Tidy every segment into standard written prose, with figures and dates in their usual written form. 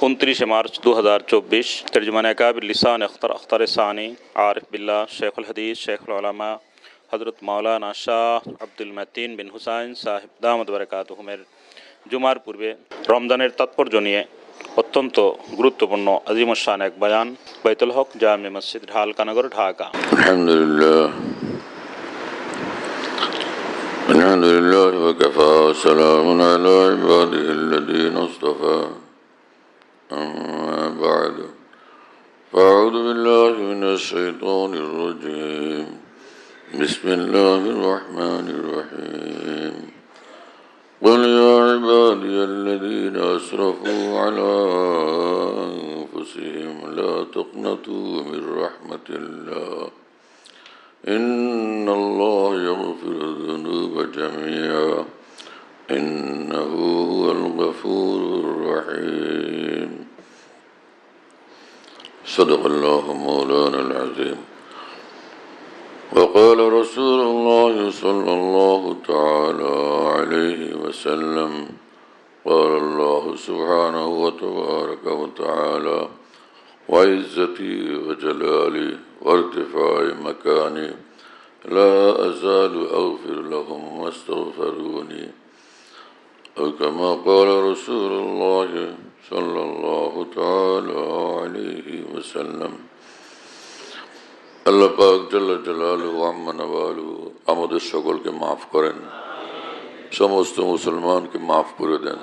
29 मार्च 2024 तर्जुमान अकाबिर लिसान अख्तर सानी आरिफ बिल्ला शेखुल हदीस शेखुल उलमा हज़रत मौलाना शाह আব্দুল মতিন বিন হুসাইন সাহেব দামাত বারাকাতুহুমের জুমার পূর্বে রমজানের তাৎপর্য নিয়ে অত্যন্ত গুরুত্বপূর্ণ আজিমুশ শান এক বয়ান বাইতুল হক জামে মসজিদ ঢালকানগর ঢাকা। আলহামদুলিল্লাহ ওয়া কাফা সালামুন আলা ইবাদিহিল্লাযীনা ইসতাফা أما بعد فأعوذ بالله من الشيطان الرجيم بسم الله الرحمن الرحيم قل يا عبادي الذين أسرفوا على أنفسهم لا تقنطوا من رحمة الله إن الله يغفر الذنوب جميعا إنه هو الغفور الرحيم صدق الله مولانا العظيم وقال رسول الله صلى الله تعالى عليه وسلم قال الله سبحانه وتبارك وتعالى وعزتي وجلالي وارتفاع مكاني لا أزال أغفر لهم ما استغفروني أو كما قال رسول الله صلى الله تعالى عليه وسلم আল্লাহ পাক জাল্লা জালালুহু আম্মা নাওয়ালুহু আমাদের সকলকে মাফ করেন, সমস্ত মুসলমানকে মাফ করে দেন।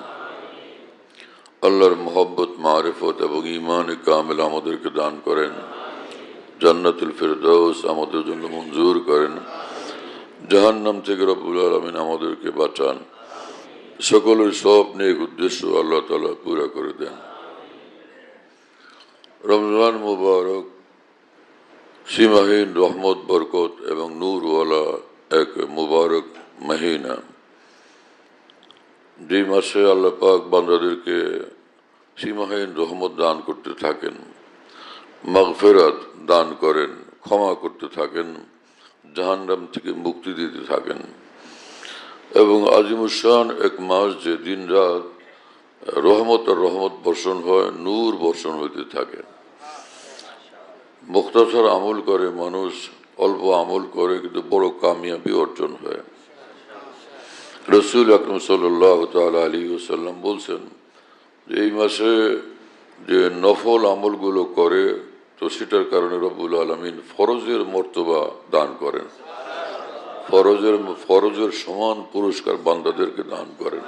আল্লাহর মহব্বত, মারিফত এবং ঈমানে কামিল আমাদেরকে দান করেন। জান্নাতুল ফিরদাউস আমাদের জন্য মঞ্জুর করেন। জাহান্নাম থেকে রব্বুল আলামিন আমাদেরকে বাঁচান। সকলের সব নেক উদ্দেশ্য আল্লাহ তাআলা পুরা করে দেন। রমজান মুবারক সীমাহীন রহমত, বরকত এবং নূরওয়ালা এক মুবারক মহিনা, যে মাসে আল্লাহ পাক বান্দাদেরকে সীমাহীন রহমত দান করতে থাকেন, মাগফিরাত দান করেন, ক্ষমা করতে থাকেন, জাহান্নাম থেকে মুক্তি দিতে থাকেন। এবং আজিমুশ-শান এক মাস যে দিন রাত রহমত আর রহমত বর্ষণ হয়, নূর বর্ষণ হইতে থাকে। মুখতাসার আমল করে মানুষ, অল্প আমল করে কিন্তু বড় কামিয়াবি অর্জন হয়। রাসূল আকরাম সাল্লাল্লাহু তাআলা আলাইহি ওয়াসাল্লাম বলছেন যে এই মাসে যে নফল আমলগুলো করে তো সেটার কারণে রব্বুল আলামিন ফরজের মর্তবা দান করেন, ফরজের সমান পুরস্কার বান্দাদেরকে দান করেন।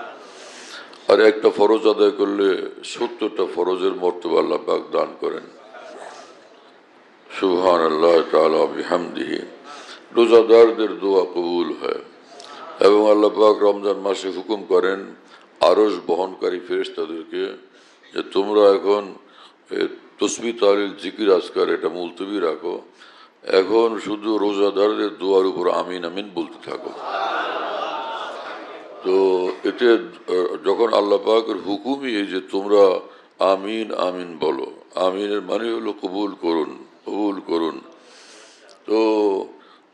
আর একটা ফরজ আদায় করলে 70টা ফরজের মর্তবা আল্লাহ পাক দান করেন। সুবহানাল্লাহ তাআলা বিহামদিহি। রোজাদারদের দোয়া কবুল হয় এবং আল্লাহ পাক রমজান মাসে হুকুম করেন আরশ বহনকারী ফেরেশতাদেরকে যে তোমরা এখন তসবিহ তাহলিল জিকির আজকার এটা মুলতবি রাখো, এখন শুধু রোজাদারদের দোয়ার উপর আমিন আমিন বলতে থাকো। তো এতে যখন আল্লাহ পাকের হুকুমই এই যে তোমরা আমিন আমিন বলো, আমিনের মানে হলো কবুল করুন, কবুল করুন। তো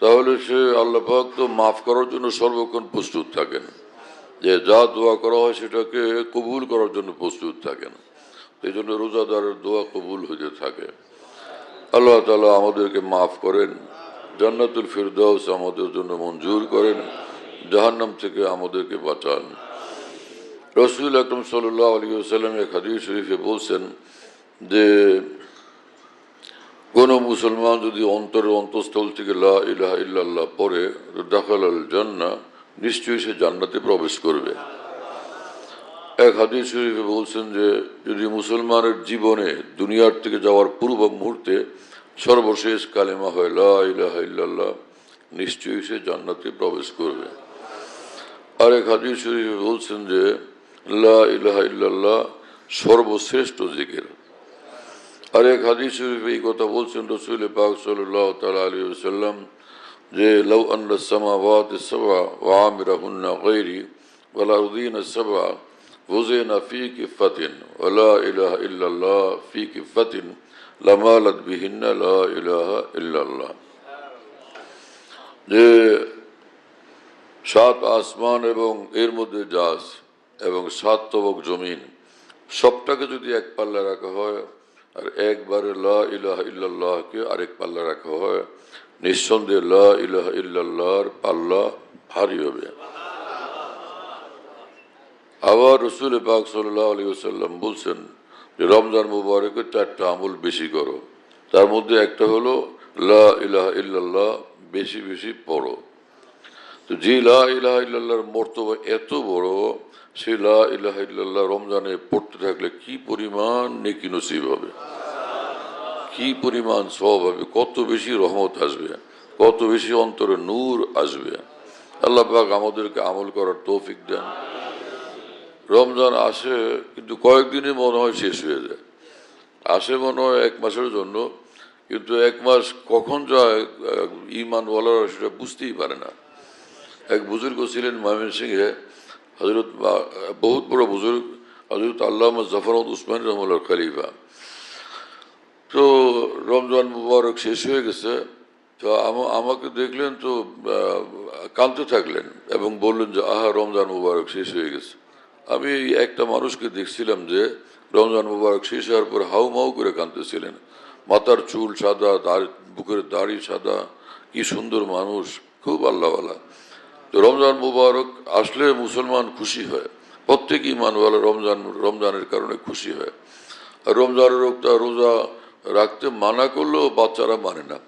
তাহলে সে আল্লাহ পাক তো মাফ করার জন্য সর্বক্ষণ প্রস্তুত থাকেন, যে যা দোয়া করা হয় সেটাকে কবুল করার জন্য প্রস্তুত থাকেন। এই জন্য রোজাদারের দোয়া কবুল হতে থাকে। আল্লাহ তাআলা আমাদেরকে মাফ করেন, জান্নাতুল ফিরদাউস আমাদের জন্য মঞ্জুর করেন, জাহান্নাম থেকে আমাদেরকে বাঁচান। রাসূল আকরাম সাল্লাল্লাহু আলাইহি ওয়াসাল্লাম এক হাদিস শরীফে বলছেন যে কোন মুসলমান যদি অন্তরের অন্তঃস্থল থেকে লা ইলাহা ইল্লাল্লাহ পড়ে দাখালাল জান্নাহ, নিশ্চয়ই সে জান্নাতে প্রবেশ করবে। এক হাদিস শরীফে বলছেন যে যদি মুসলমানের জীবনে দুনিয়ার থেকে যাওয়ার পূর্ব মুহূর্তে সর্বশেষ কালেমা হয় লা ইলাহা ইল্লাল্লাহ, নিশ্চয়ই সে জান্নাতে প্রবেশ করবে। আর এক হাদিস শরীফে বলছেন যে লা ইলাহা ইল্লাল্লাহ সর্বশ্রেষ্ঠ জিকির। আর এক হাদিস শরীফে এই কথা বলছেন রাসূল পাক সাল্লাল্লাহু তাআলা আলাইহি ওয়াসাল্লাম যে লাউ আন্না সামাওয়াতি সাবআ ওয়া আমিরাহুন্না গায়রি ওয়াল আরদিনা সাবআ ওয়াজিনা ফি কিফাতিন ওয়া লা ইলাহা ইল্লাল্লাহ ফি কিফাতিন লামালাত বিহিন্না লা ইলাহা ইল্লাল্লাহ। যে 7 আসমান এবং এর মধ্যে যা আছে এবং 7 তবক জমিন সবটাকে যদি এক পাল্লা রাখা হয় আর একবারে লা ইলাহা ইল্লাল্লাহকে আরেক পাল্লা রাখা হয়, নিঃসন্দেহে লা ইলাহা ইল্লাল্লাহর পাল্লা ভারী হবে। আবার রসুল পাক সাল্লাল্লাহু আলাইহি ওয়াসাল্লাম বলছেন যে রমজান মুবারকে 4টা আমল বেশি করো, তার মধ্যে একটা হলো লা ইলাহা ইল্লাল্লাহ বেশি বেশি পড়ো। তো যে লা ইলাহা ইল্লাল্লাহর মর্তবা এত বড়, সেই লা ইলাহা ইল্লাল্লাহ রমজানে পড়তে থাকলে কি পরিমাণ নেকি নসিব হবে, কি পরিমাণ সওয়াব হবে, কত বেশি রহমত আসবে, কত বেশি অন্তরে নূর আসবে। আল্লাহ পাক আমাদেরকে আমল করার তৌফিক দেন। রমজান আসে কিন্তু কয়েকদিনই মনে হয় শেষ হয়ে যায়, আসে মনে হয় 1 মাসের জন্য, কিন্তু 1 মাস কখন যায় ঈমানওয়ালারা সেটা বুঝতেই পারে না। এক বুজুর্গ ছিলেন ময়মনসিংহে, হজরত বহুত বড় বুজুর্গ হজরত আল্লামা জাফর উসমান রহমুল্লাহ খলিফা। তো রমজান মুবারক শেষ হয়ে গেছে, তো আমাকে দেখলেন তো কাঁদতে থাকলেন এবং বললেন যে আহা রমজান মুবারক শেষ হয়ে গেছে। আমি একটা মানুষকে দেখছিলাম যে রমজান মুবারক শেষ হওয়ার পর হাউ মাউ করে কাঁদতেছিলেন, মাথার চুল সাদা, বুকের দাড়ি সাদা, কি সুন্দর মানুষ, খুব আল্লাহওয়ালা। তো রমজান মুবারক আসলে মুসলমান খুশি হয়, প্রত্যেক ঈমানওয়ালা রমজানের কারণে খুশি হয়। আর রমজানের রোজা রাখতে মানা করলেও বাচ্চারা মানে না,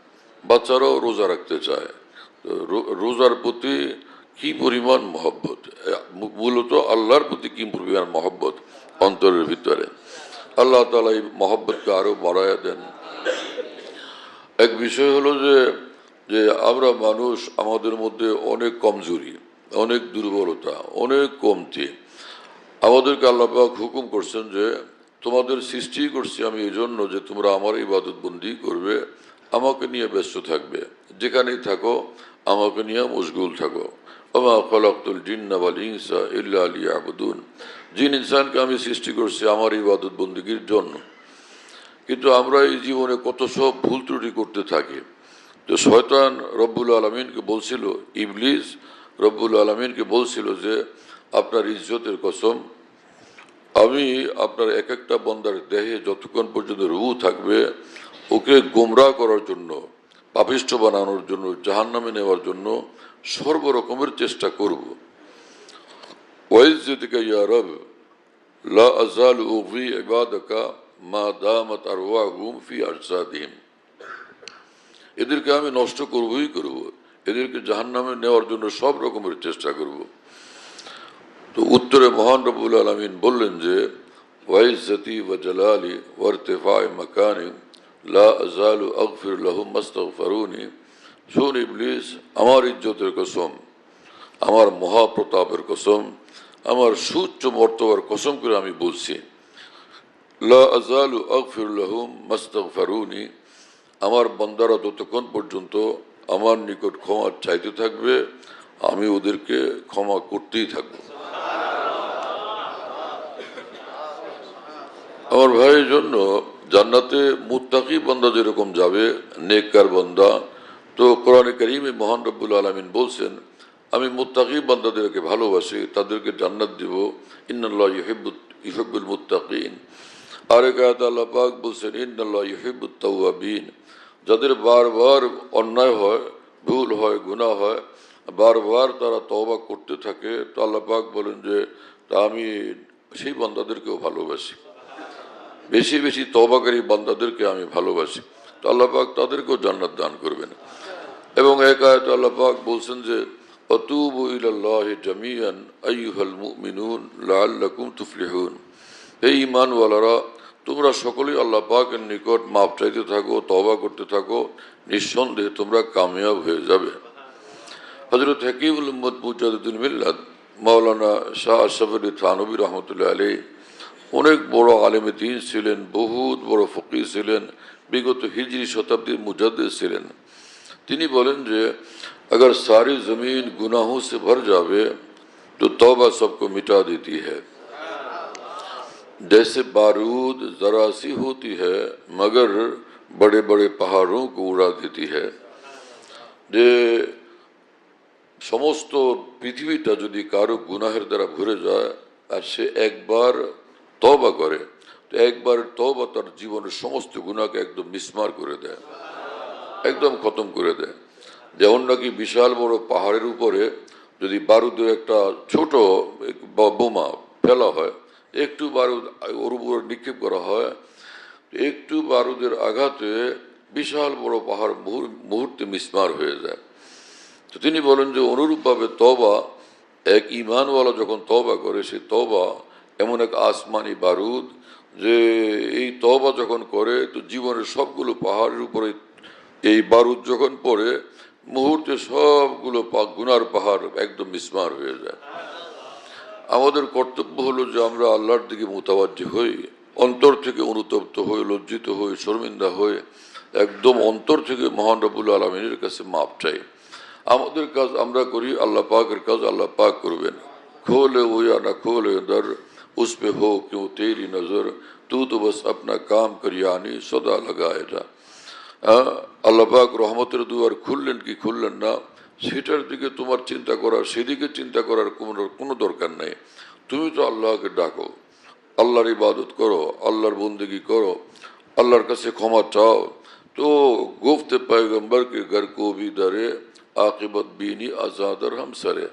বাচ্চারাও রোজা রাখতে চায়। রোজার প্রতি কি পরিমাণ মহব্বত, মূলত আল্লাহর প্রতি কি পরিমাণ মহব্বত অন্তরের ভিতরে। আল্লাহ তাআলা এই মহব্বতকে আরো বাড়ায়া দেন। এক বিষয় হলো যে আমরা মানুষ, আমাদের মধ্যে অনেক কমজোরি, অনেক দুর্বলতা, অনেক কমতি। আমাদেরকে আল্লাহ পাক হুকুম করছেন যে তোমাদের সৃষ্টি করছি আমি এই জন্য যে তোমরা আমার ইবাদত বন্দি করবে, আমাকে নিয়ে ব্যস্ত থাকবে, যেখানেই থাকো আমাকে নিয়ে মশগুল থাকো। ওমা খালাকতুল জিন্না ওয়াল ইনসা ইল্লা লিয়াবুদুন, জিন ইনসানকে আমি সৃষ্টি করছি আমার ইবাদত বন্দিগির জন্য। কিন্তু আমরা এই জীবনে কত সব ভুল ত্রুটি করতে থাকি। তো শয়তান রব্বুল আলমিনকে বলছিল, ইবলিস রব্বুল আলমিনকে বলছিল যে আপনার ইজ্জতের কসম, আমি আপনার এক একটা বন্দার দেহে যতক্ষণ পর্যন্ত রূহ থাকবে ওকে গোমরাহ করার জন্য, পাপিষ্ঠ বানানোর জন্য, জাহান্নামে নেওয়ার জন্য সর্বরকমের চেষ্টা করব। ওয়াইজ্জতিকা ইয়া রব লা আযালু উগবি ইবাদাকা মা দামাত আরওয়াহুম ফি আজসাদিহিম, এদেরকে আমি নষ্ট করবই করব, এদেরকে জাহান্নামে নেওয়ার জন্য সব রকমের চেষ্টা করব। তো উত্তরে মহান রব্বুল আলামিন বললেন যে ওয়াইজ্জতি ওয়া জালালি ওয়া ইরতিফা'i মাকানি লা আযালু আগফির লাহুম মাস্তাগফিরুনি, শোন ইবলিস, আমার ইজ্জতের কসম, আমার মহাপ্রতাপের কসম, আমার সুউচ্চ মর্তবার কসম করে আমি বলছি, লা আযালু আগফির লাহুম মাস্তাগফিরুনি, আমার বান্দারা ততক্ষণ পর্যন্ত আমার নিকট ক্ষমা চাইতে থাকবে, আমি ওদেরকে ক্ষমা করতেই থাকবো। আমার ভাইয়ের জন্য জান্নাতে মুত্তাকি বান্দা যেরকম যাবে, নেককার বান্দা, তো কোরআনে কারীমে মহান রব্বুল আলামিন বলছেন আমি মুত্তাকি বান্দাদেরকে ভালোবাসি, তাদেরকে জান্নাত দিব, ইন্নাল্লাহ ইউহিব্বুল মুত্তাকিন। আরেক আয়াতে আল্লাহ পাক বলছেন ইন্নাল্লাহ ইউহিব্বুত তাওয়াবিন, যাদের বারবার অন্যায় হয়, ভুল হয়, গুনাহ হয়, বারবার তারা তওবা করতে থাকে, তো আল্লাহ পাক বলেন যে তা আমি সেই বান্দাদেরকেও ভালোবাসি, বেশি বেশি তওবাকারী বান্দাদেরকে আমি ভালোবাসি। তো আল্লাহ পাক তাদেরকেও জান্নাত দান করবেন। এবং এক আয়াতে আল্লাহ পাক বলছেন যে আতুবু ইলাল্লাহি জামিআন আইয়ুহাল মুমিনুন লাআল্লাকুম তুফলিহুন, এই ঈমানওয়ালারা তোমরা সকলেই আল্লাহ পাকের নিকট মাপ চাইতে থাকো, তওবা করতে থাকো, নিঃসন্দেহে তোমরা কামিয়াব হয়ে যাবে। হযরত হাকিমুল উম্মত মুজাদ্দিদুল মিল্লাত মাওলানা শাহ আশরাফ আলী থানভী রহমতুল্লাহ আলাইহি অনেক বড় আলেমে দ্বীন ছিলেন, বহুত বড় ফকিহ ছিলেন, বিগত হিজরি শতাব্দীর মুজাদ্দিদ ছিলেন। তিনি বলেন যে अगर सारी जमीन गुनाहों से भर जावे तो तौबा सबको मिटा देती है, जैसे बारूद जरा सी होती है मगर बड़े बड़े पहाड़ों को उड़ा देती है। যে সমস্ত পৃথিবীটা যদি কারো গুনাহের দ্বারা ভরে যায় আর সে একবার তওবা করে, তো একবার তওবা তার জীবনের সমস্ত গুনাহকে একদম মিসমার করে দেয়, একদম খতম করে দেয়। যেমন নাকি বিশাল বড় পাহাড়ের উপরে যদি বারুদের একটা ছোট বোমা ফেলা হয়, একটু বারুদ ওর উপর নিক্ষেপ করা হয়, একটু বারুদের আঘাতে বিশাল বড় পাহাড় মুহূর্তে মিসমার হয়ে যায়। তো তিনি বলেন যে অনুরূপভাবে তওবা, এক ঈমানওয়ালা যখন তওবা করে, সেই তওবা এমন এক আসমানি বারুদ যে এই তওবা যখন করে তো জীবনের সবগুলো পাহাড়ের উপরে এই বারুদ যখন পড়ে মুহূর্তে সবগুলো গুনার পাহাড় একদম মিসমার হয়ে যায়। আমাদের কর্তব্য হলো যে আমরা আল্লাহর দিকে মুতাওয়াজ্জি হই, অন্তর থেকে অনুতপ্ত হই, লজ্জিত হই, শর্মিন্দা হই, একদম অন্তর থেকে মহান রব্বুল আলমিনের কাছে মাপ চাই। আমাদের কাজ আমরা করি, আল্লাহ পাকের কাজ আল্লাহ পাক করবেন। खोले हो या ना खोले दर उस पे हो क्यों तेरी नजर, तू तो बस अपना काम कर यानी सदा लगाए जा। আল্লাহ পাক রহমতের দুয়ার খুললেন কি খুললেন না সেটার দিকে তোমার চিন্তা করার, সেদিকে চিন্তা করার কোনো দরকার নেই। তুমি তো আল্লাহকে ডাকো, আল্লাহর ইবাদত করো, আল্লাহর বন্দেগি করো, আল্লাহর কাছে ক্ষমা চাও। তো গুফতে पैगंबर के घर को भी दरे आकिबत बीनी आजादर हम सरे।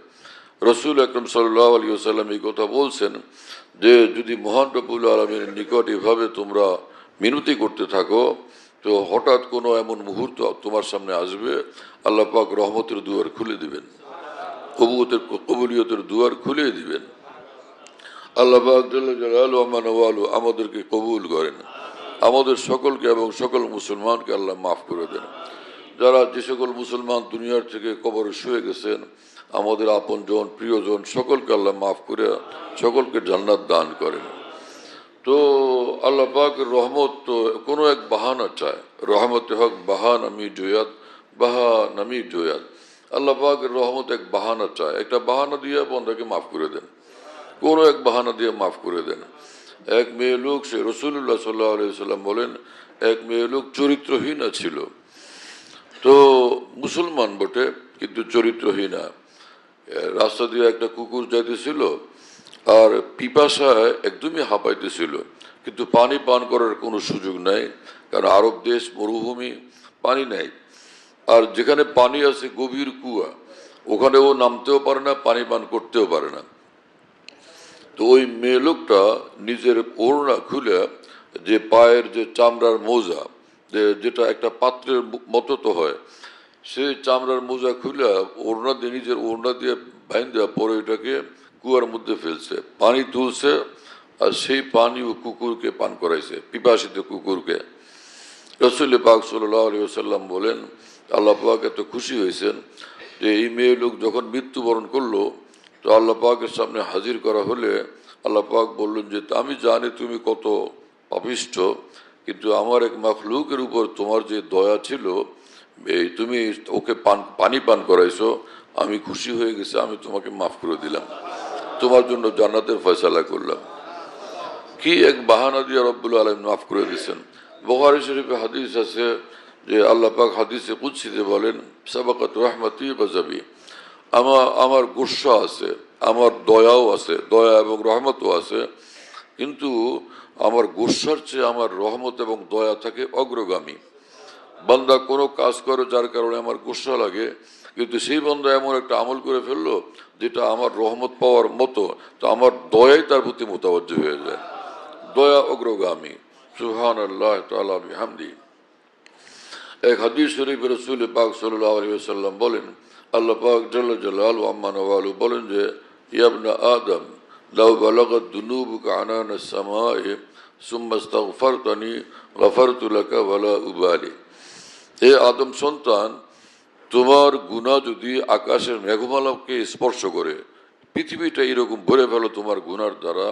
রসুল আকরম সাল্লাল্লাহু আলাইহি ওয়াসাল্লাম এই কথা বলছেন যে যদি মহান রব্বুল আলামিনের নিকট এভাবে তোমরা মিনতি করতে থাকো তো হঠাৎ কোনো এমন মুহূর্ত তোমার সামনে আসবে, আল্লাহ পাক রহমতের দুয়ার খুলে দিবেন, কবুলিয়তের দুয়ার খুলে দিবেন। আল্লাহ পাক জাল্লা জালালুহু ওয়া মানওয়ালু আমাদেরকে কবুল করেন, আমাদের সকলকে এবং সকল মুসলমানকে আল্লাহ মাফ করে দেন। যারা যে সকল মুসলমান দুনিয়ার থেকে কবরে শুয়ে গেছেন, আমাদের আপনজন প্রিয়জন সকলকে আল্লাহ মাফ করে সকলকে জান্নাত দান করেন। তো আল্লাহ পাকের রহমত তো কোনো এক বাহানা চায়, রহমতে হক বাহানামি জয়াত, বাহানামি জয়াত। আল্লাহ পাকের রহমত এক বাহানা চায়, একটা বাহানা দিয়ে বন্দাকে মাফ করে দেন, কোনো এক বাহানা দিয়ে মাফ করে দেন। এক মেয়ে লোক, সে রাসূলুল্লাহ সাল্লাল্লাহু আলাইহি ওয়াসাল্লাম বলেন, এক মেয়ে লোক চরিত্রহীনা ছিল, তো মুসলমান বটে কিন্তু চরিত্রহীনা। রাস্তা দিয়ে একটা কুকুর যাইতেছিল আর পিপাসায় একদমই হাঁপাইতেছিল, কিন্তু পানি পান করার কোনো সুযোগ নাই, কারণ আরব দেশ মরুভূমি, পানি নাই। আর যেখানে পানি আছে গভীর কুয়া, ওখানে ও নামতেও পারে না, পানি পান করতেও পারে না। তো ওই মেয়ে লোকটা নিজের ওড়না খুলে, যে পায়ের যে চামড়ার মোজা, যেটা একটা পাত্রের মতো তো হয়, সেই চামড়ার মোজা খুলে ওড়না দিয়ে, নিজের ওড়না দিয়ে বাইন্ধা পরে এটাকে কুয়ার মধ্যে ফেলছে, পানি তুলছে, আর সেই পানি ও কুকুরকে পান করাইছে, পিপাসিত কুকুরকে। রাসূল পাক সাল্লাল্লাহু আলাইহি ওয়াসাল্লাম বলেন, আল্লাহ পাক এত খুশি হয়েছেন যে এই মেয়ে লোক যখন মৃত্যুবরণ করলো, তো আল্লাহ পাকের সামনে হাজির করা হলে আল্লাহ পাক বললেন যে আমি জানি তুমি কত পাপিষ্ঠ, কিন্তু আমার এক মাখলুকের উপর তোমার যে দয়া ছিল, এই তুমি ওকে পানি পান করাইছো, আমি খুশি হয়ে গেছি, আমি তোমাকে মাফ করে দিলাম, তোমার জন্য জান্নাতের ফয়সালা করলাম। কি এক বাহানা দিয়ে রব্বুল আলামিন মাফ করে দিয়েছেন। বুখারী শরীফে হাদিস আছে যে আল্লাহ পাক হাদিসে কুদসিতে বলেন, সাবাকাত রাহমাতি বাজাবি, আমার গুসা আছে, আমার দয়াও আছে, দয়া এবং রহমতও আছে, কিন্তু আমার গুসার চেয়ে আমার রহমত এবং দয়া থাকে অগ্রগামী। বান্দা কোনো কাজ করে যার কারণে আমার গুসা লাগে, কিন্তু সেই বান্দা এমন একটা আমল করে ফেললো যেটা আমার রহমত পাওয়ার মতো, তো আমার দয়াই তার প্রতি মোতাবজ্জ হয়ে যায়, দয়া অগ্রগামী। সুবহানাল্লাহ তাআলা বিহামদি। এক হাদিস শরীফে রাসূল পাক সাল্লাল্লাহু আলাইহি ওয়াসাল্লাম বলেন, আল্লাহ পাক জাল্লা জালালুহু আম্মা নওয়ালু বলেন যে ইয়া ইবনা আদম লাউ বালাগাত দুনুবুকা আনানা আস-সামাই সুম্মা ইস্তাগফারতানি গফারতু লাকা ওয়ালা উবালি। হে আদম সন্তান, তোমার গুনাহ যদি আকাশের মেঘমালাকে স্পর্শ করে, পৃথিবীটা এরকম ভরে ফেলো তোমার গুনার দ্বারা,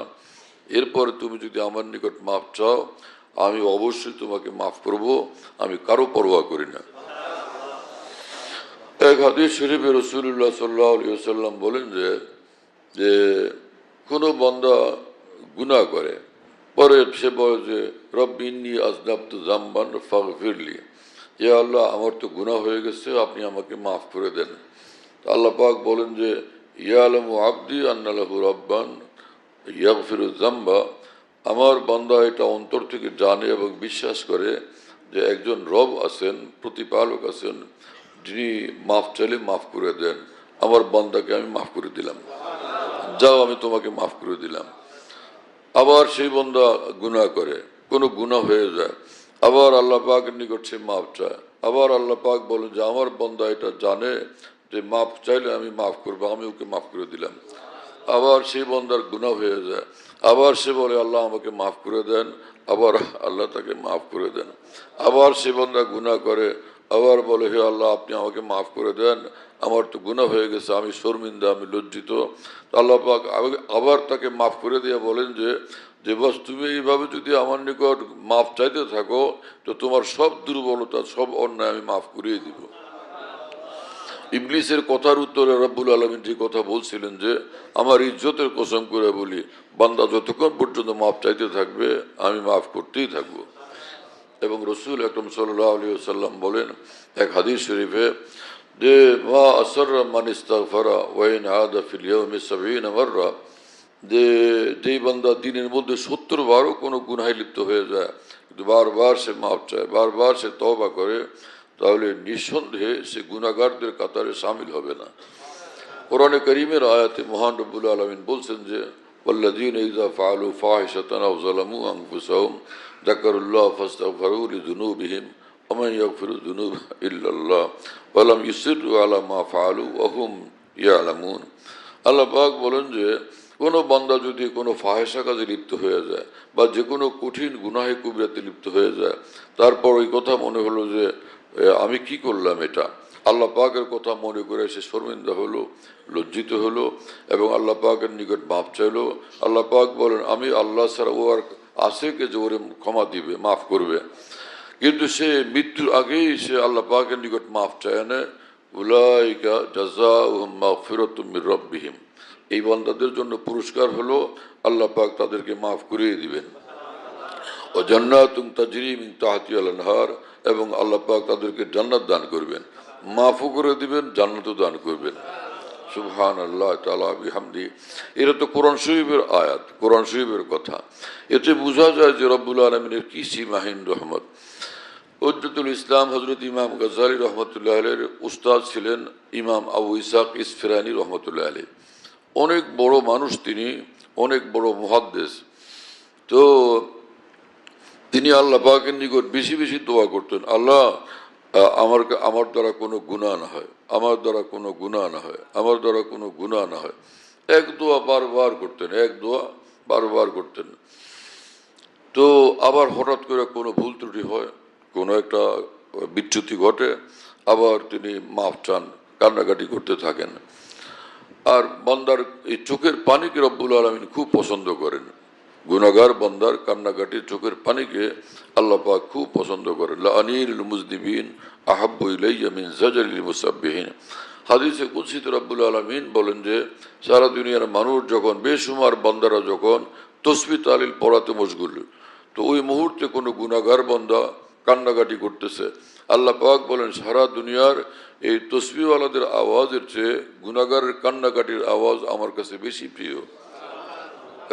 এরপর তুমি যদি আমার নিকট মাফ চাও, আমি অবশ্যই তোমাকে মাফ করব, আমি কারো পরোয়া করি না। এক হাদিস শরীফে রাসূলুল্লাহ সাল্লাল্লাহু আলাইহি ওয়াসাল্লাম বলেন যে কোনো বান্দা গুনাহ করে, পরে সে বলে যে রব্বি ইন্নী আযনাবতু যামবান ফাগফিরলি, হে আল্লাহ আমার তো গুনাহ হয়ে গেছে, আপনি আমাকে মাফ করে দেন। আল্লাহ পাক বলেন যে ইয়ালামু আবদি আন্না লাহু রাব্বান ইয়াগফিরুয যামবা আমার বান্দা এটা অন্তর থেকে জানে এবং বিশ্বাস করে যে একজন রব আছেন, প্রতিপালক আছেন, যিনি মাফ চাইলে মাফ করে দেন। আমার বান্দাকে আমি মাফ করে দিলাম, যাও আমি তোমাকে মাফ করে দিলাম। আবার সেই বান্দা গুনাহ করে, কোনো গুনাহ হয়ে যায়, আবার আল্লাহ পাকের নিকট সে মাফ চায়। আবার আল্লাহ পাক বলেন যে আমার বান্দা এটা জানে যে মাফ চাইলে আমি মাফ করবো, আমি ওকে মাফ করে দিলাম। আবার সেই বান্দার গুনাহ হয়ে যায়, আবার সে বলে আল্লাহ আমাকে মাফ করে দেন, আবার আল্লাহ তাকে মাফ করে দেন। আবার সে বান্দা গুনাহ করে, আবার বলে হে আল্লাহ আপনি আমাকে মাফ করে দেন, আমার তো গুনাহ হয়ে গেছে, আমি শর্মিন্দা, আমি লজ্জিত। আল্লাহ পাক আবার তাকে মাফ করে দিয়ে বলেন যে যে বস তুমি এইভাবে যদি আমার নিকট মাফ চাইতে থাকো তো তোমার সব দুর্বলতা, সব অন্যায় আমি মাফ করিয়ে দিব। ইবলিসের কথার উত্তরে রব্বুল আলামিন যে কথা বলছিলেন যে আমার ইজ্জতের কসম করে বলি, বান্দা যতক্ষণ পর্যন্ত মাফ চাইতে থাকবে আমি মাফ করতেই থাকবো। এবং রসুল আকরম সাল্লাল্লাহু আলাইহি ওয়াসাল্লাম বলেন এক হাদিস শরীফে যে মা আসররা মান ইস্তাগফারা ওয়া ইন আদা ফিল ইয়াউমি 70 মাররা, যে যেই বান্দা দিনের মধ্যে 70 বারও কোনো গুনাহে লিপ্ত হয়ে যায় কিন্তু বারবার সে মাফ চায়, বারবার সে তওবা করে, তাহলে নিঃসন্দেহে সে গুনাহগারদের কাতারে শামিল হবে না। কোরআনে করিমের আয়াতে মহান রব্বুল আলামিন বলছেন যে ওয়াল্লাযীনা ইযা ফাআলু ফাহিশাতান আও যালামু আনফুসাহুম যাকারুল্লাহ ফাস্তাগফিরু লিযুনুবিহিম ওয়া মান ইয়াগফিরু যুনুবা ইল্লাল্লাহ ওয়া লাম ইউসিররু আলা মা ফাআলু ওয়া হুম ইয়ালামুন। আল্লাহ পাক বলেন যে কোনো বান্দা যদি কোনো ফাহেসা কাজে লিপ্ত হয়ে যায় বা যে কোনো কঠিন গুনাহে কুবিরাতে লিপ্ত হয়ে যায়, তারপর ওই কথা মনে হলো যে আমি কি করলাম এটা, আল্লাহ পাকের কথা মনে করে সে শর্মিন্দা হলো, লজ্জিত হলো এবং আল্লাহ পাকের নিকট মাফ চাইলো। আল্লাহ পাক বলেন আমি আল্লাহ ছাড়া ও আর আছে কে যে ওরে ক্ষমা দিবে, মাফ করবে। কিন্তু সে মৃত্যুর আগেই সে আল্লাহ পাকের নিকট মাফ চায় না। উলাইকা জাযাউহুম মাগফিরাতুম মির রাব্বিহিম, এই বান্দাদের জন্য পুরস্কার হলো আল্লাহ পাক তাদেরকে মাফ করিয়ে দিবেন। ও জান্নাতুন তাজরি মিন তাহতিহাল আনহার, এবং আল্লাহ পাক তাদেরকে জান্নাত দান করবেন, মাফও করে দিবেন, জান্নাতও দান করবেন। সুবহানাল্লাহ তাআলা বিহামদি। এটা তো কোরআন শরীফের আয়াত, কোরআন শরীফের কথা। এতে বোঝা যায় যে রব্বুল আলামিনের কি সীমাহীন রহমত। হুজ্জতুল ইসলাম হযরত ইমাম গাজ্জালী রহমতুল্লাহ আলাইহির উস্তাদ ছিলেন ইমাম আবু ইসহাক ইসফিরানী রহমতুল্লাহ আলাইহি। অনেক বড় মানুষ তিনি, অনেক বড় মুহাদ্দিস। তো তিনি আল্লাহ পাকের নিকট বেশি বেশি দোয়া করতেন, আল্লাহ আমার দ্বারা কোনো গুনাহ না হয়, আমার দ্বারা কোনো গুনাহ না হয়, আমার দ্বারা কোনো গুনাহ না হয়। এক দোয়া বারবার করতেন, এক দোয়া বারবার করতেন। তো আবার হঠাৎ করে কোনো ভুল ত্রুটি হয়, কোনো একটা বিচ্যুতি ঘটে, আবার তিনি মাফ চান, কান্নাকাটি করতে থাকেন। আর বান্দার এই চোখের পানিকে রব্বুল আলামিন খুব পছন্দ করেন। গুনাহগার বান্দার কান্নাকাটি, চোখের পানিকে আল্লাহ পাক খুব পছন্দ করেন। লা আনিল মুজনিবিন আহাব্বু ইলাইয়া মিন জাজারিল মুসাব্বিহিন। হাদিসে কুদসিতে রব্বুল আলামিন বলেন যে সারা দুনিয়ার মানুষ যখন, বেশুমার বান্দারা যখন তসবিহ তাহলিল পড়াতে মশগুল, তো ওই মুহূর্তে কোনো গুনাহগার বান্দা কান্নাকাটি করতেছে, আল্লাহ পাক বলেন সারা দুনিয়ার এই তসবিহওয়ালাদের আওয়াজের চেয়ে গুনাহগারের কান্নাকাটির আওয়াজ আমার কাছে বেশি প্রিয়।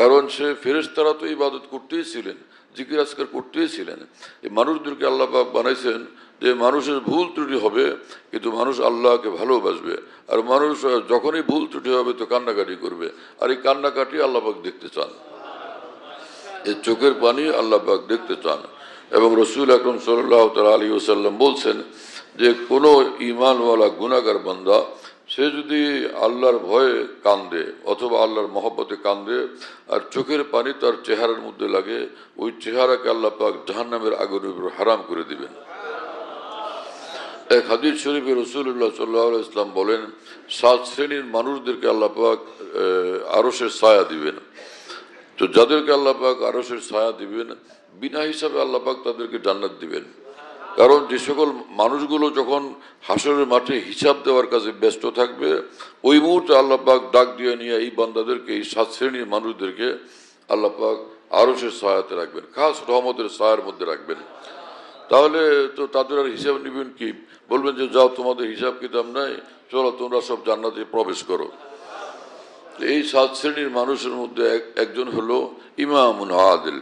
কারণ সে ফেরেশতারা তো ইবাদত করতেই ছিলেন, জিকির আজকার করতেই ছিলেন। এই মানুষদেরকে আল্লাহ পাক বানাইছেন যে মানুষের ভুল ত্রুটি হবে কিন্তু মানুষ আল্লাহকে ভালোবাসবে, আর মানুষ যখনই ভুল ত্রুটি হবে তো কান্নাকাটি করবে, আর এই কান্নাকাটি আল্লাহ পাক দেখতে চান, এই চোখের পানি আল্লাহ পাক দেখতে চান। এবং রসুল আকরম সাল্লাল্লাহু তাআলা আলাইহি ওয়াসাল্লাম বলছেন যে কোনো ঈমানওয়ালা গুনাহগার বান্দা সে যদি আল্লাহর ভয়ে কান্দে অথবা আল্লাহর মহব্বতে কান্দে আর চোখের পানি তার চেহারার মধ্যে লাগে, ওই চেহারাকে আল্লাহ পাক জাহান্নামের আগুনের উপর হারাম করে দিবেন। এক হাদিস শরীফে রাসূলুল্লাহ সাল্লাল্লাহু আলাইহি ওয়াসাল্লাম বলেন 7 শ্রেণীর মানুষদেরকে আল্লাহ পাক আরশের ছায়া দিবেন। তো যাদেরকে আল্লাহ পাক আরশের ছায়া দিবেন বিনা হিসাবে আল্লাহ পাক তাদেরকে জান্নাত দিবেন। কারণ যে সকল মানুষগুলো যখন হাসরের মাঠে হিসাব দেওয়ার কাজে ব্যস্ত থাকবে, ওই মুহূর্তে আল্লাহ পাক ডাক দিয়ে নিয়ে এই বান্দাদেরকে, এই 7 শ্রেণীর মানুষদেরকে আল্লাহ পাক আরশের ছায়াতে রাখবেন, খাস রহমতের ছায়ার মধ্যে রাখবেন। তাহলে তো তাদের আর হিসাব নেবেন কি? বলবেন যে যাও তোমাদের হিসাব কিতাব নাই, চলো তোমরা সব জান্নাতে প্রবেশ করো। এই 7 শ্রেণীর মানুষের মধ্যে একজন হলো ইমামুন আদিল,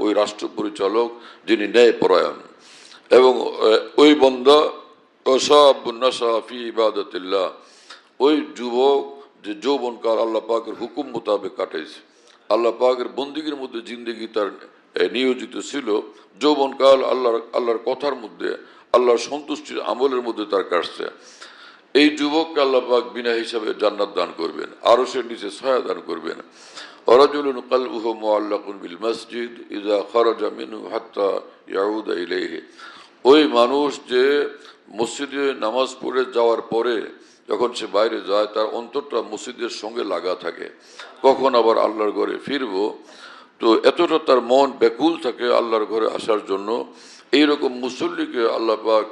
ওই রাষ্ট্র পরিচালক যিনি ন্যায়পরায়ণ, এবং ওই বন্দা শাবুন নাশা ফি ইবাদাতিল্লাহ, ওই যুবক যে যৌবনকাল আল্লাহ পাকের হুকুম মোতাবেক কাটাইছে, আল্লাহ পাকের বন্দিগির মধ্যে জিন্দেগি তার নিয়োজিত ছিল, যৌবনকাল আল্লাহর কথার মধ্যে, আল্লাহর সন্তুষ্টির আমলের মধ্যে তার কাটছে। এই যুবককে আল্লাহ পাক বিনা হিসাবে জান্নাত দান করবেন, আরশের নিচে ছায়া দান করবেন। ওয়ারাজুলুন কলবুহু মুআল্লাকুন বিল মসজিদ ইযা খারাজা মিনহু হাত্তা ইয়াউদা ইলাইহি, ওই মানুষ যে মসজিদে নামাজ পড়ে যাওয়ার পরে যখন সে বাইরে যায়, তার অন্তরটা মসজিদের সঙ্গে লাগা থাকে, কখন আবার আল্লাহর ঘরে ফিরবো। তো এতটা তার মন ব্যাকুল থাকে আল্লাহর ঘরে আসার জন্য। এইরকম মুসল্লিকে আল্লাহ পাক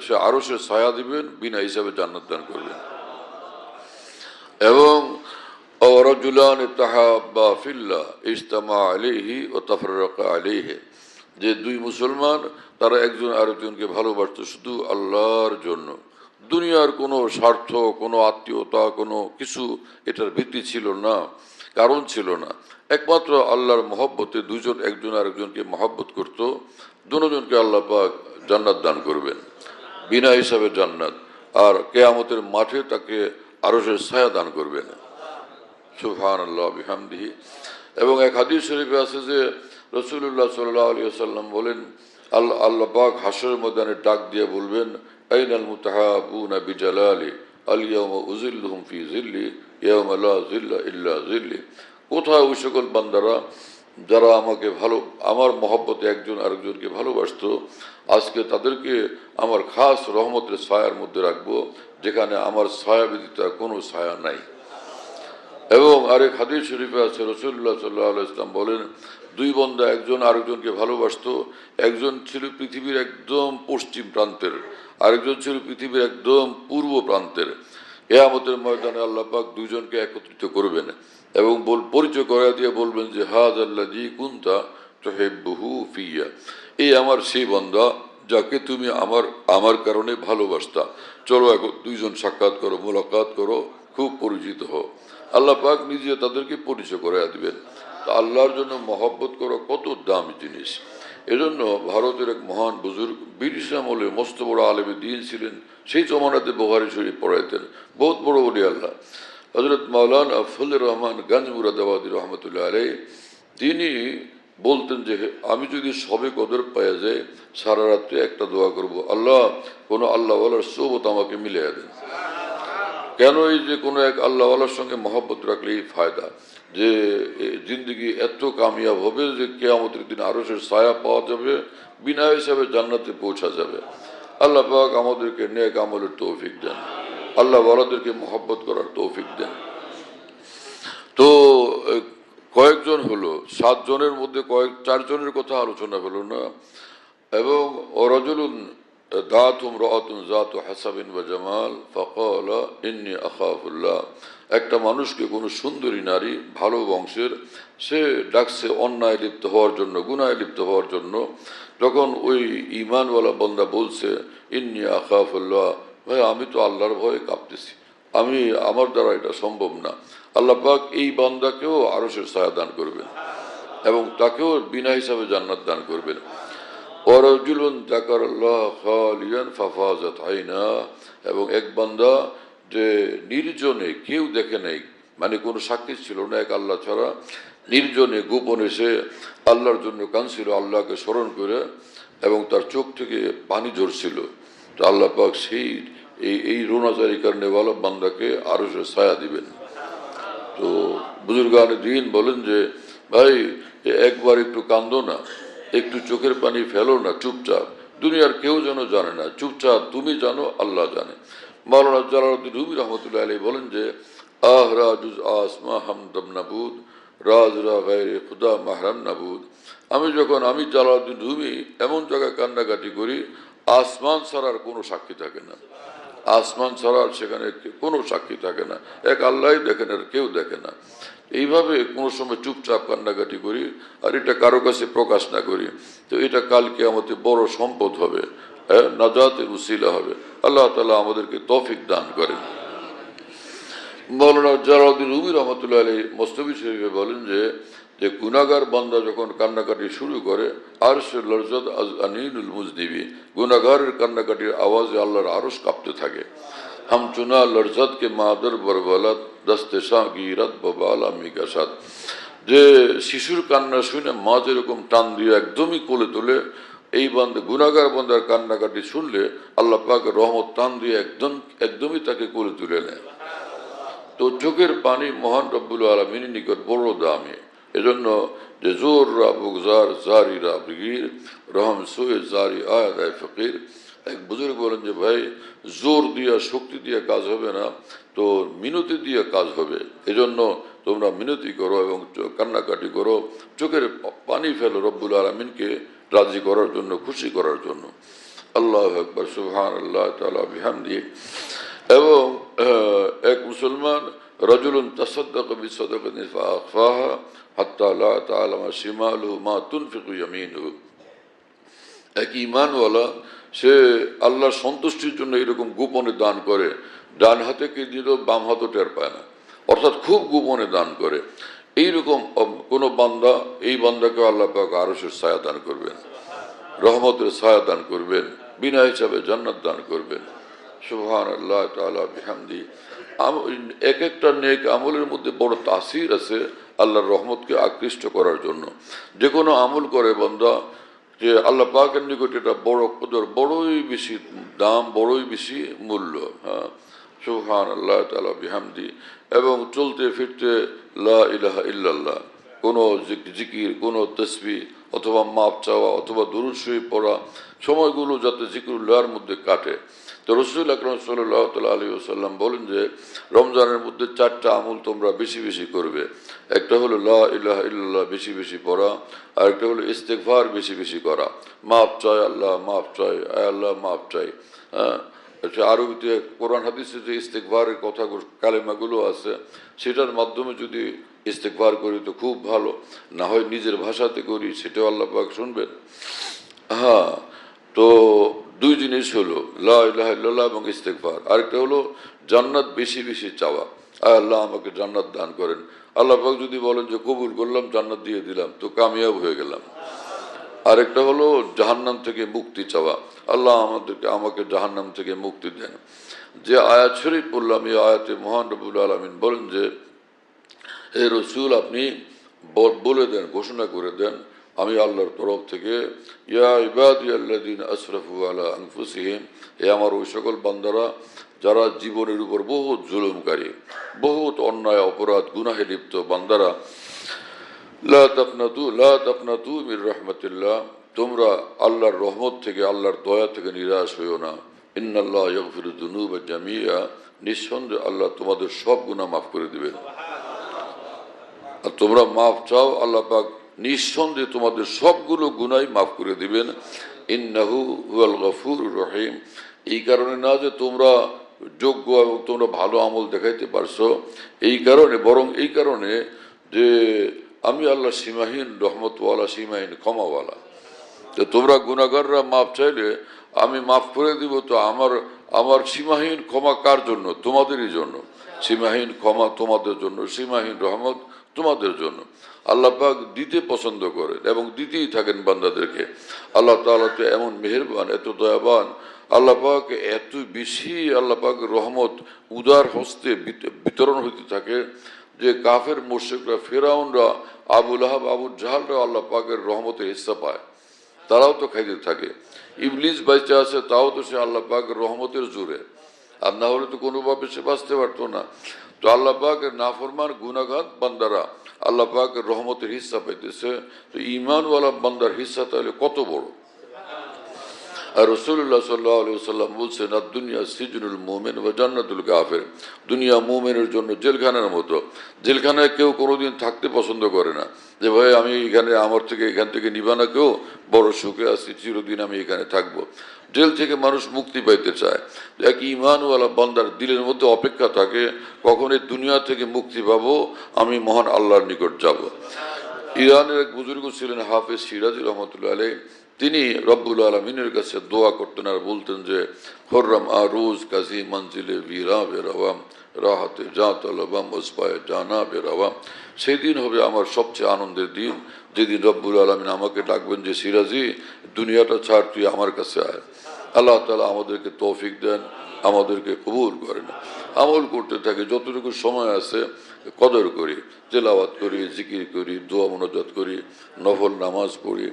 সে আরশের ছায়া দিবেন, বিনা হিসাবে জান্নাত দান করবেন। এবং ওয়ারাজুলান তাহাব্বা ফিল্লাহ ইজতামা আলাইহি ওয়া তাফাররাকা আলাইহি, যে দুই মুসলমান তারা একজন আরেকজনকে ভালোবাসত শুধু আল্লাহর জন্য, দুনিয়ার কোনো স্বার্থ, কোনো আত্মীয়তা, কোনো কিছু এটার ভিত্তি ছিল না, কারণ ছিল না, একমাত্র আল্লাহর মহব্বতে দুজন একজন আরেকজনকে মহব্বত করত। দুজনকে আল্লাহ পাক জান্নাত দান করবেন, বিনা হিসাবে জান্নাত, আর কিয়ামতের মাঠে তাকে আরশের ছায়া দান করবেন। সুবহানাল্লাহ বিহামদিহি। এবং এক হাদিস শরীফে আছে যে রাসূলুল্লাহ সাল্লাল্লাহু আলাইহি ওয়াসাল্লাম বলেন, আল্লাহ পাক হাশরের ময়দানে ডাক দিয়ে বলবেন, আইনাল মুতাহাবুনা বিজালালি আল ইয়াওমা উযিল্লুহুম ফি যিল্লি ইয়াওমা লা যিল্লা ইল্লা যিল্লি, কোথায় ওই সকল বান্দারা যারা আমাকে আমার মহব্বতে একজন আরেকজনকে ভালোবাসতো, আজকে তাদেরকে আমার খাস রহমতের ছায়ার মধ্যে রাখবো, যেখানে আমার ছায়া ব্যতীত কোনো ছায়া নাই। এবং আরেক হাদিস শরীফে আছে রাসূলুল্লাহ সাল্লাল্লাহু আলাইহি ওয়াসাল্লাম বলেন, দুই বান্দা একজন আরেকজনকে ভালোবাসতো, একজন ছিল পৃথিবীর একদম পশ্চিম প্রান্তের, আরেকজন ছিল পৃথিবীর একদম পূর্ব প্রান্তের। কিয়ামতের ময়দানে আল্লাহ পাক দুইজনকে একত্রিত করবেন এবং পরিচয় করায় দিয়ে বলবেন যে হাযাল্লাযী কুনতা তুহিব্বুহু ফিয়া, এই আমার সেই বান্দা যাকে তুমি আমার কারণে ভালোবাসতা, চলো এখন দুইজন সাক্ষাৎ করো, মোলাকাত করো, খুব পরিচিত হও। আল্লাহ পাক নিজে তাদেরকে পরিচয় করে দিবেন। তা আল্লাহর জন্য মহব্বত করা কত দামি জিনিস। এজন্য ভারতের এক মহান বুজুর্গ ব্রিটিশ আমলে মস্ত বড় আলেমে দ্বীন ছিলেন, সেই জমানাতে বুখারী শরীফ পড়াইতেন, বহুত বড় ওলি আল্লাহ, হযরত মাওলানা ফজলুর রহমান গঞ্জ মুরাদাবাদী রহমতুল্লাহ আলাইহি। তিনি বলতেন যে আমি যদি সবে কদর পাওয়া যায়, সারা রাত্রে একটা দোয়া করব, আল্লাহ কোনো আল্লাহওয়ালার সোহবত আমাকে মিলিয়ে দেন। কেন? এই যে কোনো এক আল্লাহওয়ালার সঙ্গে মহব্বত রাখলে এই ফায়দা যে জিন্দগি এত কামিয়াব হবে যে কিয়ামতের দিন আরশের ছায়া পাওয়া যাবে, বিনা হিসাবে জান্নাতে পৌঁছা যাবে। আল্লাহ পাক আমাদেরকে নেক আমলের তৌফিক দেন, আল্লাহওয়ালাদেরকে মহব্বত করার তৌফিক দেন। তো কয়েকজন হলো, 7 জনের মধ্যে 4 জনের কথা আলোচনা হলো না। এবং ওরাজুলুন দাতুম রাআতুন যাতু হাসাবিন ওয়া জামাল ফাকালা ইন্নী আখাফুল্লাহ, একটা মানুষকে কোনো সুন্দরী নারী ভালো বংশের সে ডাকছে অন্যায় লিপ্ত হওয়ার জন্য, গুনাহে লিপ্ত হওয়ার জন্য। যখন ওই ঈমানওয়ালা বান্দা বলছে ইন্নী আখাফুল্লাহ, ভাই আমি তো আল্লাহর ভয়ে কাঁপতেছি, আমার দ্বারা এটা সম্ভব না, আল্লাহ পাক এই বান্দাকেও আরশের ছায়া দান করবেন এবং তাকেও বিনা হিসাবে জান্নাত দান করবেন। ওয়ারাজুলুন যাকারাল্লাহ খালিয়ান ফাফাজাত আইনা, এবং এক বান্দা যে নির্জনে, কেউ দেখে নাই, মানে কোনো সাক্ষী ছিল না এক আল্লাহ ছাড়া, নির্জনে গোপনে সে আল্লাহর জন্য কাঁদছিল, আল্লাহকে স্মরণ করে, এবং তার চোখ থেকে পানি ঝরছিল। তো আল্লাহ পাক সেই এই রোনাজারি কারণেওয়ালা বান্দাকে আরশের ছায়া দিবেন। তো বুজুর্গানে দ্বীন বলেন যে ভাই একবার একটু কান্দো না, একটু চোখের পানি ফেলো না, চুপচাপ, দুনিয়ার কেউ যেন জানে না, চুপচাপ তুমি জানো, আল্লাহ জানে। মাওলানা জালালউদ্দিন রুমি রহমতুল্লাহ আলাইহি বলেন যে আহ রাজুজ আসমা হামদম নাবুদ রাজরা গায়রে খুদা মাহরাম নাবুদ, আমি জালালউদ্দিন রুমি এমন জায়গায় কান্নাকাটি করি, আসমান ছাড়ার কোনো সাক্ষী থাকে না, আসমান ছাড়ার সেখানে কোনো সাক্ষী থাকে না, এক আল্লাহই দেখেন, আর কেউ দেখে না। এইভাবে কোনো সময় চুপচাপ কান্নাকাটি করি, আর এটা কারো কাছে প্রকাশ না করি, তো এটা কালকে আমাদের বড় সম্পদ হবে, নাজাতের উসিলা হবে। আল্লাহ তাআলা আমাদেরকে তৌফিক দান করেন। মৌলানা জালালউদ্দিন রুমি রহমতুল্লাহ আলী মস্তবি শরীফে বলেন যে গুনাহগার বান্দা যখন কান্নাকাটি শুরু করে আরশে লরজত আনিনুল মুজনিবি, গুনাহগারের কান্নাকাটির আওয়াজে আল্লাহর আরশ কাঁপতে থাকে। হাম চুনা লরজত কে মাদর বরবলাত দস্তে শাহ গিরত ববালা মিকাসাত, যে শিশুর কান্না শুনে মা যেরকম টান দিয়ে একদমই কোলে তোলে, এই বান্দা গুনাহগার বান্দার কান্নাকাটি শুনলে আল্লাহ পাকের রহমত টান দিয়ে একদমই তাকে কোলে তুলে নেয়। তো চোখের পানি মহান রব্বুল আলমিনের নিকট বড় দামি। এজন্য যে জোর রা বুগজার জারি রা বিগির রহম সোয়ে জারি আয়াদায় ফকির, এক বুজুর্গ বলেন যে ভাই, জোর দিয়া শক্তি দিয়ে কাজ হবে না, তো মিনতি দিয়ে কাজ হবে। এজন্য তোমরা মিনতি করো এবং কান্নাকাটি করো, চোখের পানি ফেলো রব্বুল আলমিনকে রাজি করার জন্য, খুশি করার জন্য। আল্লাহু আকবার, সুবহানাল্লাহ তাআলা বিহামদিহি। এবং এক মুসলমান রাজুলুন তাসাদ্দাকা বিসাদাকাতিন ফাআখফাহা হাত্তা লা তা'লামা শিমালুহু মা তুনফিকু ইয়ামিনুহু, এক ঈমানওয়ালা সে আল্লাহর সন্তুষ্টির জন্য এরকম গোপনে দান করে, ডান হাতে কি দিল বাম হাতও টের পায় না, অর্থাৎ খুব গোপনে দান করে। এইরকম কোন বান্দা, এই বান্দাকে আল্লাহ পাক আরশের ছায়া দান করবেন, রহমতের ছায়া দান করবেন, বিনা হিসাবে জান্নাত দান করবেন। সুবহানাল্লাহ তাআলা বিহামদি। এক একটা নেক আমলের মধ্যে বড় তাসির আছে আল্লাহর রহমতকে আকৃষ্ট করার জন্য। যে কোনো আমল করে বান্দা, যে আল্লাহ পাকের নিকট এটা বড় কদর, বড়ই বেশি দাম, বড়ই বেশি মূল্য। হ্যাঁ, সুবহানাল্লাহ তাআলা বিহামদি। এবং চলতে ফিরতে লা ইলাহা ইল্লাল্লাহ, কোনো জিকির, কোনো তসবিহ অথবা মাপ চাওয়া অথবা দুরূদ শরীফ পড়া, সময়গুলো যাতে জিকিরুল্লাহর মধ্যে কাটে। তো রাসূল আকরাম সাল্লাল্লাহু আলাইহি ওয়াসাল্লাম বলেন যে রমজানের মধ্যে 4টা আমল তোমরা বেশি বেশি করবে। একটা হলো লা ইলাহা ইল্লাল্লাহ বেশি বেশি পড়া, আর একটা হলো ইস্তেগফার বেশি বেশি করা, মাপ চাই আল্লাহ, মাপ চাই আল্লাহ, মাপ চাই। হ্যাঁ, আরবিতে কোরআন হাদিসে যে ইস্তেগফারের কথা কালেমাগুলো আছে, সেটার মাধ্যমে যদি ইস্তেগফার করি তো খুব ভালো, না হয় নিজের ভাষাতে করি, সেটাও আল্লাহ পাক শুনবেন। হ্যাঁ, তো দুই জিনিস হলো লা ইলাহা ইল্লাল্লাহ এবং ইস্তেগফার। আরেকটা হলো জান্নাত বেশি বেশি চাওয়া, আল্লাহ আমাকে জান্নাত দান করেন। আল্লাহ পাক যদি বলেন যে কবুল করলাম, জান্নাত দিয়ে দিলাম, তো কামিয়াব হয়ে গেলাম। আরেকটা হলো জাহান্নাম থেকে মুক্তি চাওয়া, আল্লাহ আমাকে জাহান্নাম থেকে মুক্তি দেন। যে আয়াত শরীফ পড়লাম, এই আয়াতে মহান রব্বুল আলামিন বলেন যে হে রাসূল, আপনি বলে দেন, ঘোষণা করে দেন, আমি আল্লাহর তরফ থেকে ইয়া ইবাদিয়াল্লাযীনা আসরাফু আলা আনফুসিহিম, হে আমার ওই সকল বান্দারা যারা জীবনের উপর বহুত জুলুমকারী, বহুত অন্যায় অপরাধ গুনাহে লিপ্ত বান্দারা, লা তাকনাতু মির রাহমাতিল্লাহ, তোমরা আল্লাহর রহমত থেকে, আল্লাহর দয়া থেকে নিরাশ হইও না। ইন্নাল্লাহ ইয়াগফিরু যুনুবা জামিআ, নিঃসন্দেহে আল্লাহ তোমাদের সব গুনাহ মাফ করে দিবেন। আর তোমরা মাফ চাও, আল্লাহ পাক নিঃসন্দেহে তোমাদের সবগুলো গুনাহ মাফ করে দিবেন। ইন্নাহু হুয়াল গফুরুর রহিম, এই কারণে না যে তোমরা যোগ্য এবং তোমরা ভালো আমল দেখাইতে পারছো, এই কারণে, বরং এই কারণে যে আমি আল্লাহ সীমাহীন রহমতওয়ালা, সীমাহীন ক্ষমাওয়ালা। তো তোমরা গুনাহগাররা মাফ চাইলে আমি মাফ করে দিব। তো আমার সীমাহীন ক্ষমা কার জন্য? তোমাদেরই জন্য। সীমাহীন ক্ষমা তোমাদের জন্য, সীমাহীন রহমত তোমাদের জন্য। আল্লাহ পাক দিতে পছন্দ করেন এবং দিতেই থাকেন বান্দাদেরকে। আল্লাহ তাআলা তো এমন মেহেরবান, এত দয়াবান, আল্লাহ পাক এত বেশি, আল্লাহ পাক রহমত উদার হস্তে বিতরণ হইতে থাকে যে কাফের মুশরিকরা, ফেরাউনরা, আবু লাহাব, আবু জাহালরা আল্লাহ পাকের রহমতের হিস্সা পায়, তারাও তো খাইতে থাকে। ইবলিস বাইচে আছে, তাও তো সে আল্লাহ পাকের রহমতের জোরে, আর না হলে তো কোনোভাবে সে বাঁচতে পারতো না। তো আল্লাহ পাকের নাফরমান গুনাহগার বান্দারা আল্লাহ পাকের রহমতের হিস্সা পাইতেছে। তো ঈমানওয়ালা বান্দার হিস্সা তাহলে কত বড়। আর রাসূলুল্লাহ সাল্লাল্লাহু আলাইহি ওয়াসাল্লাম বলছেন, দুনিয়া সিজনুল মুমিন ওয়া জান্নাতুল কাফির, দুনিয়া মুমিনের জন্য জেলখানার মতো। জেলখানায় কেউ কোনোদিন থাকতে পছন্দ করে না, যে ভাই আমি এখানে, আমার থেকে এখান থেকে নিবা না কেউ, বড় সুখে আছি, চিরদিন আমি এখানে থাকবো। জেল থেকে মানুষ মুক্তি পাইতে চায়। এক ঈমানওয়ালা বান্দার দিলের মধ্যে অপেক্ষা থাকে, কখন এই দুনিয়া থেকে মুক্তি পাবো, আমি মহান আল্লাহর নিকট যাব। ইরানের এক বুজুর্গ ছিলেন হাফেজ সিরাজি রহমতুল্লাহ আলাইহি, তিনি রব্বুল আলমিনের কাছে দোয়া করতেন আর বলতেন যে হর্রম আরুজ কাজী মঞ্জিলে বীরা বেরাওয়াম রাহাতে যা তলবাম ওসবায় জানা বেরাওয়াম। সেই দিন হবে আমার সবচেয়ে আনন্দের দিন, যেদিন রব্বুল আলমিন আমাকে ডাকবেন যে সিরাজি দুনিয়াটা ছাড়, তুই আমার কাছে আয়। আল্লাহ তাআলা আমাদেরকে তৌফিক দেন, আমাদেরকে কবুল করেন, আমল করতে থাকে। যতটুকু সময় আছে কদর করি, তেলাওয়াত করি, জিকির করি, দোয়া মুনাজাত করি, নফল নামাজ পড়ি।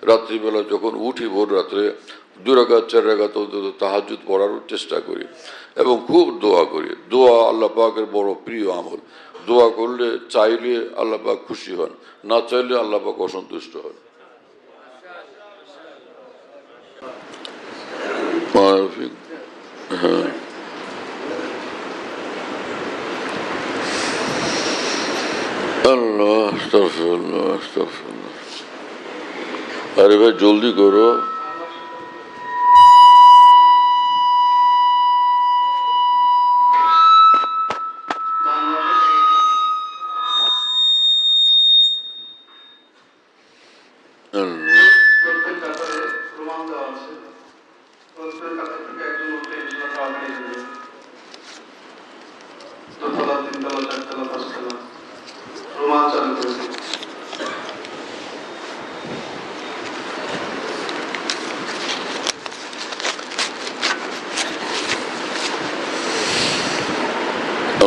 রাত্রিবেলা যখন উঠি ভোর রাত্রে 2 রাকাত 4 রাকাত অন্তত তাহাজ্জুদ পড়ারও চেষ্টা করি এবং খুব দোয়া করি। দোয়া আল্লাহ পাকের বড় প্রিয় আমল। দোয়া করলে চাইলে আল্লাহ পাক খুশি হন, না চাইলে আল্লাহ পাক অসন্তুষ্ট হন। হ্যাঁ, আল্লাহ আস্তাগফিরুল্লাহ আস্তাগফিরুল্লাহ। আরে ভাই জলদি করো।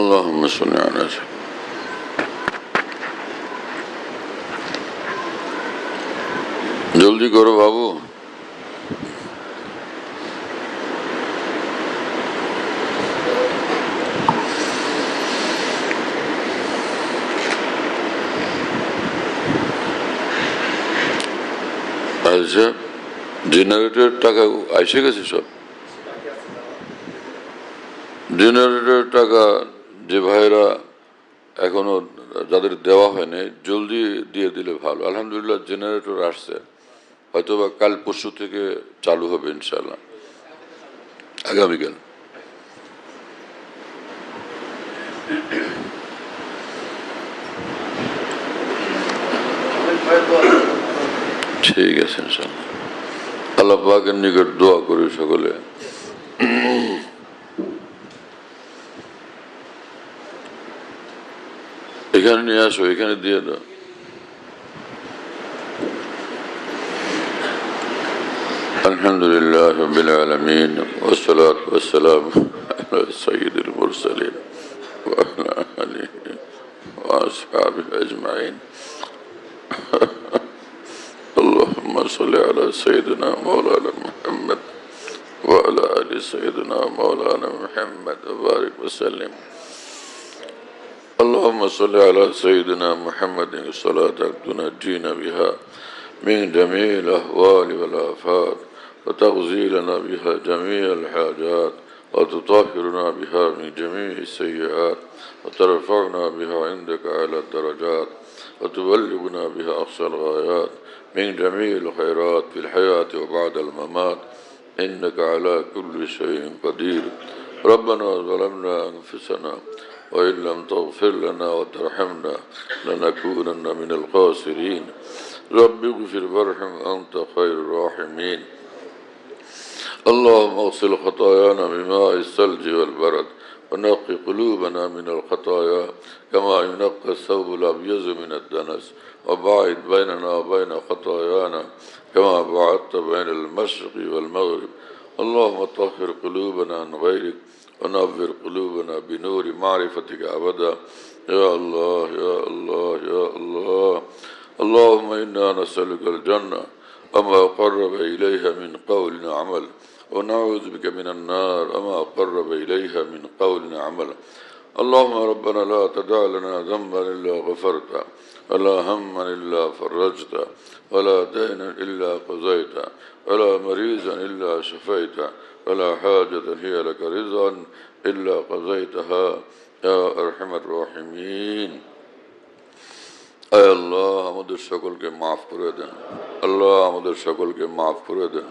اللهم صل على سيدنا। জলদি করো বাবু। আচ্ছা, জেনারেটর টাকা এসে গেছে সব? জেনারেটর টাকা যে ভাইরা এখনো যাদের দেওয়া হয়নি জলদি দিয়ে দিলে ভালো। আলহামদুলিল্লাহ জেনারেটর আসছে, হয়তোবা কাল পরশু থেকে চালু হবে ইনশাল্লাহ, আগামীকাল। ঠিক আছে ইনশাল্লাহ। আল্লাহ পাকের নিকট দোয়া করি সকলে। এখানে নিয়ে আসো, এখানে দিয়ে দাও। আলহামদুলিল্লাহ রাব্বিল আলামিন ওয়াসসালাতু ওয়াসসালামু আলা সাইয়্যিদিল মুরসালিন ওয়া আলা আলিহি ওয়া আসহাবিহি আজমাইন। আল্লাহুম্মা সাল্লি আলা সাইয়্যিদিনা মাওলানা মুহাম্মদ ওয়া আলা আলি সাইয়্যিদিনা মাওলানা মুহাম্মদ ওয়া বারিক ওয়া সাল্লিম। اللهم صل على سيدنا محمد صلاة تنجينا بها من جميع الأهوال والآفات وتغزي لنا بها جميع الحاجات وتطهرنا بها من جميع السيئات وترفعنا بها عندك على الدرجات وتبلغنا بها أقصى الغايات من جميع الخيرات في الحياة وبعد الممات إنك على كل شيء قدير. ربنا ظلمنا أنفسنا وإن لم تغفر لنا وترحمنا لنكونن من الخاسرين. رب اغفر وارحم أنت خير الراحمين. اللهم اغسل خطايانا بماء الثلج والبرد ونقي قلوبنا من الخطايا كما ينقى الثوب الأبيض من الدنس وباعد بيننا وبين خطايانا كما بعدت بين المشرق والمغرب. اللهم طهر قلوبنا عن غيرك ونور قلوبنا بنور معرفتك أبدا. يا الله يا الله يا الله. اللهم إنا نسألك الجنة وما قرب إليها من قول عمل ونعوذ بك من النار وما قرب إليها من قول عمل. اللهم ربنا لا تدع لنا ذنبا إلا غفرته ولا هما إلا فرجته ولا دينا إلا قضيته ولا مريضا إلا شفيته ولا حاجة هي لك رضا إلا قضيتها يا أرحم الراحمين. আয় আল্লাহ আমাদের সকলকে মাফ করে দেন। আল্লাহ আমাদের সকলকে মাফ করে দেন।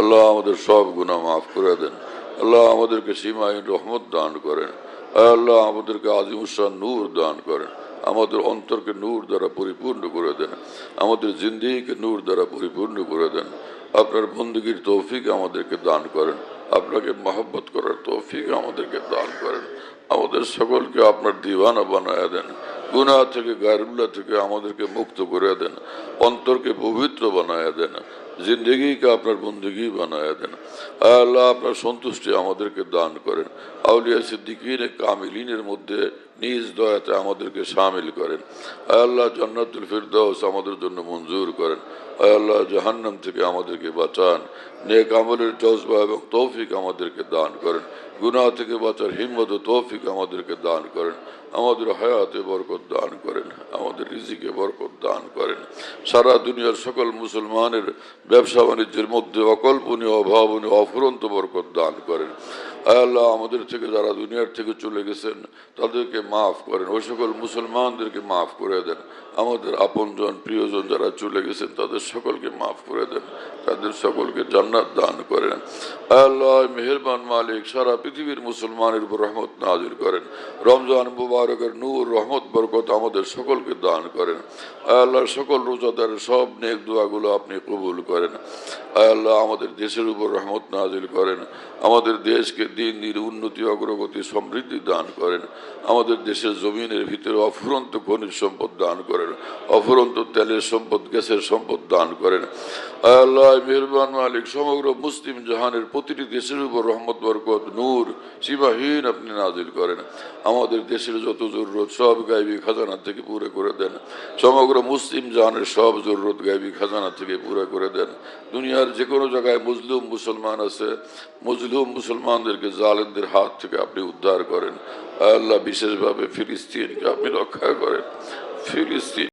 আল্লাহ আমাদের সব গুনাহ মাফ করে দেন। আল্লাহ আমাদেরকে সীমাহীন রহমত দান করেন। আয় আল্লাহ আমাদেরকে আজিমুসান নূর দান করেন। আমাদের অন্তরকে নূর দ্বারা পরিপূর্ণ করে দেন। আমাদের জিন্দেগিকে নূর দ্বারা পরিপূর্ণ করে দেন। আপনার বন্দগীর তৌফিক আমাদেরকে দান করেন, আপনাকে মহব্বত করার তৌফিক আমাদেরকে দান করেন, আমাদের সকলকে আপনার দিওয়ানা বানায়া দেন, গুনাহ থেকে গায়রুল্লাহ থেকে আমাদেরকে মুক্ত করে দেন, অন্তরকে পবিত্র বানায়া দেন, জিন্দগিকে আপনার বন্দগি বানায়া দেন। আল্লাহ আপনার সন্তুষ্টি আমাদেরকে দান করেন, আউলিয়া সিদ্দিকিন কামিলিনের মধ্যে নিজ দয়াতে আমাদেরকে শামিল করেন। আল্লাহ জান্নাতুল ফিরদাউস আমাদের জন্য মঞ্জুর করেন। আল্লাহ জাহান্নাম থেকে আমাদেরকে বাঁচান, নেক আমলের জজবা এবং তৌফিক আমাদেরকে দান করেন, গুনাহ থেকে বাঁচার হিম্মত ও তৌফিক আমাদেরকে দান করেন, আমাদের হায়াতে বরকত দান করেন, আমাদের রিজিকে বরকত দান করেন। সারা দুনিয়ার সকল মুসলমানের ব্যবসা বাণিজ্যের মধ্যে অকল্পনীয় অভাবনীয় অফুরন্ত বরকত দান করেন। আল্লাহ আমাদের থেকে যারা দুনিয়ার থেকে চলে গেছেন তাদেরকে মাফ করেন, ওই সকল মুসলমানদেরকে মাফ করে দেন। আমাদের আপনজন প্রিয়জন যারা চলে গেছেন তাদের সকলকে মাফ করে দেন, তাদের সকলকে জান্নাত দান করেন। আল্লাহ মেহেরবান মালিক সারা পৃথিবীর মুসলমানের উপর রহমত নাজিল করেন, রমজান মুবারকের নূর রহমত বরকত আমাদের সকলকে দান করেন। আল্লাহ সকল রোজাদার সব নেক দোয়াগুলো আপনি কবুল করেন। আল্লাহ আমাদের দেশের উপর রহমত নাজিল করেন, আমাদের দেশকে দিন দিন উন্নতি অগ্রগতি সমৃদ্ধি দান করেন, আমাদের দেশের জমিনের ভিতরে অফুরন্ত খনিজ সম্পদ দান করেন, অফুরন্ত তেলের সম্পদ গ্যাসের সম্পদ দান করেন। আল্লাহ মেহেরবান মালিক সমগ্র মুসলিম জাহানের প্রতিটি দেশের উপর রহমত বরকত নূর সীমাহীন আপনি নাজিল করেন। আমাদের দেশের যত জরুরত সব গায়বী খাজানা থেকে পুরো করে দেন, সমগ্র মুসলিম জাহানের সব জরুরত গায়বী খাজানা থেকে পুরো করে দেন। দুনিয়ার যে কোনো জায়গায় মজলুম মুসলমান আছে, মজলুম মুসলমানদেরকে জালেমদের হাত থেকে আপনি উদ্ধার করেন। আল্লাহ বিশেষভাবে ফিলিস্তিনকে আপনি রক্ষা করেন, ফিলিস্তিন